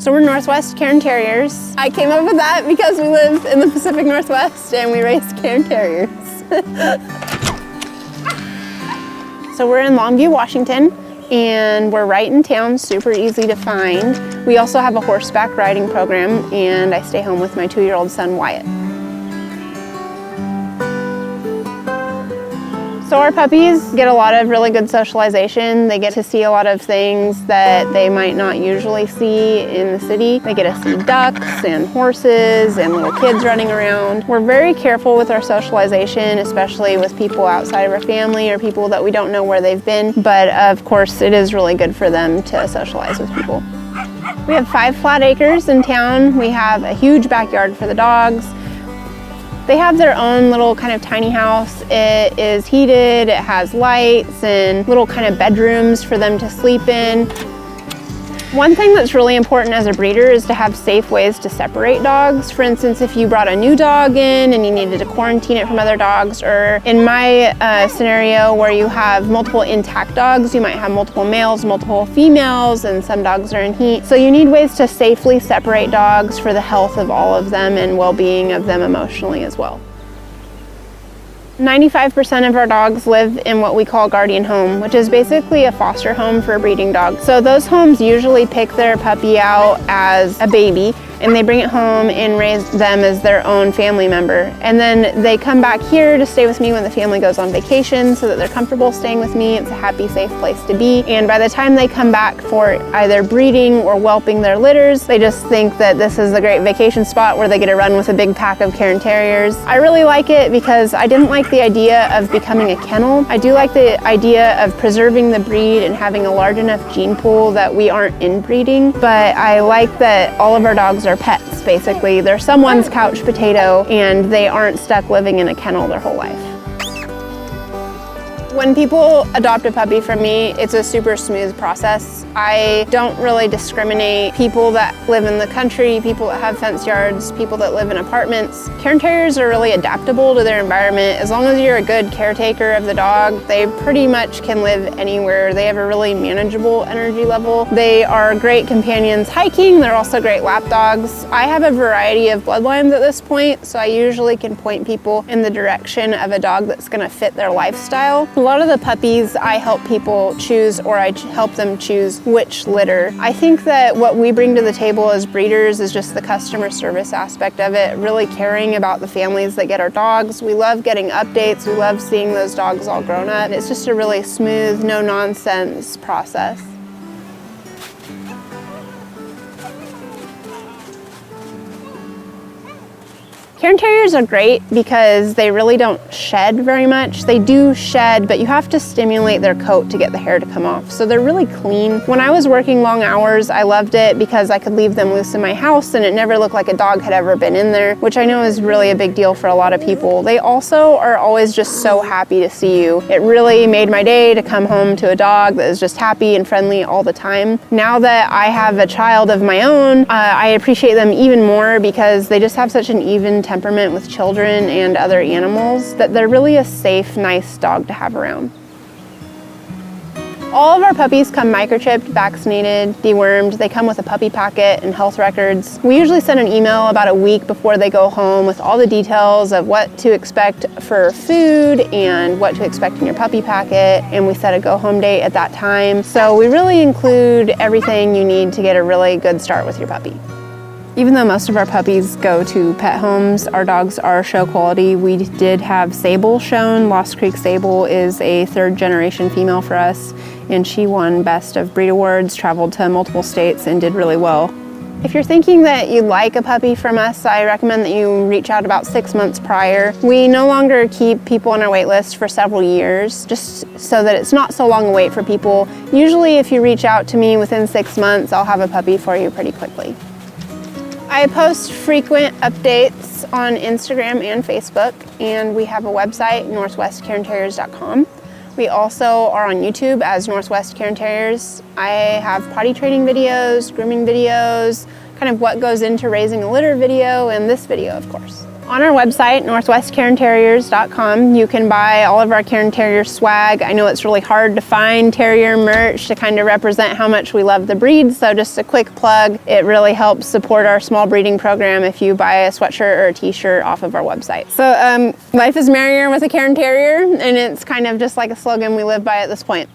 So we're Northwest Cairn Terriers. I came up with that because we live in the Pacific Northwest and we raise Cairn Terriers. So we're in Longview, Washington, and we're right in town, super easy to find. We also have a horseback riding program, and I stay home with my 2-year-old son, Wyatt. So our puppies get a lot of really good socialization. They get to see a lot of things that they might not usually see in the city. They get to see ducks and horses and little kids running around. We're very careful with our socialization, especially with people outside of our family or people that we don't know where they've been. But of course, it is really good for them to socialize with people. We have 5 flat acres in town. We have a huge backyard for the dogs. They have their own little kind of tiny house. It is heated, it has lights and little kind of bedrooms for them to sleep in. One thing that's really important as a breeder is to have safe ways to separate dogs. For instance, if you brought a new dog in and you needed to quarantine it from other dogs, or in my scenario where you have multiple intact dogs, you might have multiple males, multiple females, and some dogs are in heat. So you need ways to safely separate dogs for the health of all of them and well-being of them emotionally as well. 95% of our dogs live in what we call guardian home, which is basically a foster home for breeding dogs. So those homes usually pick their puppy out as a baby and they bring it home and raise them as their own family member. And then they come back here to stay with me when the family goes on vacation so that they're comfortable staying with me. It's a happy, safe place to be. And by the time they come back for either breeding or whelping their litters, they just think that this is a great vacation spot where they get to run with a big pack of Cairn Terriers. I really like it because I didn't like the idea of becoming a kennel. I do like the idea of preserving the breed and having a large enough gene pool that we aren't inbreeding, but I like that all of our dogs are pets, basically. They're someone's couch potato and they aren't stuck living in a kennel their whole life. When people adopt a puppy from me, it's a super smooth process. I don't really discriminate people that live in the country, people that have fenced yards, people that live in apartments. Cairn Terriers are really adaptable to their environment. As long as you're a good caretaker of the dog, they pretty much can live anywhere. They have a really manageable energy level. They are great companions hiking. They're also great lap dogs. I have a variety of bloodlines at this point, so I usually can point people in the direction of a dog that's gonna fit their lifestyle. A lot of the puppies I help people choose, or I help them choose which litter. I think that what we bring to the table as breeders is just the customer service aspect of it, really caring about the families that get our dogs. We love getting updates. We love seeing those dogs all grown up. It's just a really smooth, no nonsense process. Cairn Terriers are great because they really don't shed very much. They do shed, but you have to stimulate their coat to get the hair to come off. So they're really clean. When I was working long hours, I loved it because I could leave them loose in my house and it never looked like a dog had ever been in there, which I know is really a big deal for a lot of people. They also are always just so happy to see you. It really made my day to come home to a dog that is just happy and friendly all the time. Now that I have a child of my own, I appreciate them even more because they just have such an even temperament with children and other animals that they're really a safe, nice dog to have around. All of our puppies come microchipped, vaccinated, dewormed. They come with a puppy packet and health records. We usually send an email about a week before they go home with all the details of what to expect for food and what to expect in your puppy packet, and we set a go home date at that time. So we really include everything you need to get a really good start with your puppy. Even though most of our puppies go to pet homes, our dogs are show quality. We did have Sable shown. Lost Creek Sable is a 3rd generation female for us, and she won Best of Breed Awards, traveled to multiple states, and did really well. If you're thinking that you'd like a puppy from us, I recommend that you reach out about 6 months prior. We no longer keep people on our wait list for several years, just so that it's not so long a wait for people. Usually if you reach out to me within 6 months, I'll have a puppy for you pretty quickly. I post frequent updates on Instagram and Facebook, and we have a website, northwestcairnterriers.com. We also are on YouTube as Northwest Cairn Terriers. I have potty training videos, grooming videos, kind of what goes into raising a litter video, and this video, of course. On our website, northwestcairnterriers.com, you can buy all of our Cairn Terrier swag. I know it's really hard to find terrier merch to kind of represent how much we love the breed, so just a quick plug, it really helps support our small breeding program if you buy a sweatshirt or a t-shirt off of our website. So life is merrier with a Cairn Terrier, and it's kind of just like a slogan we live by at this point.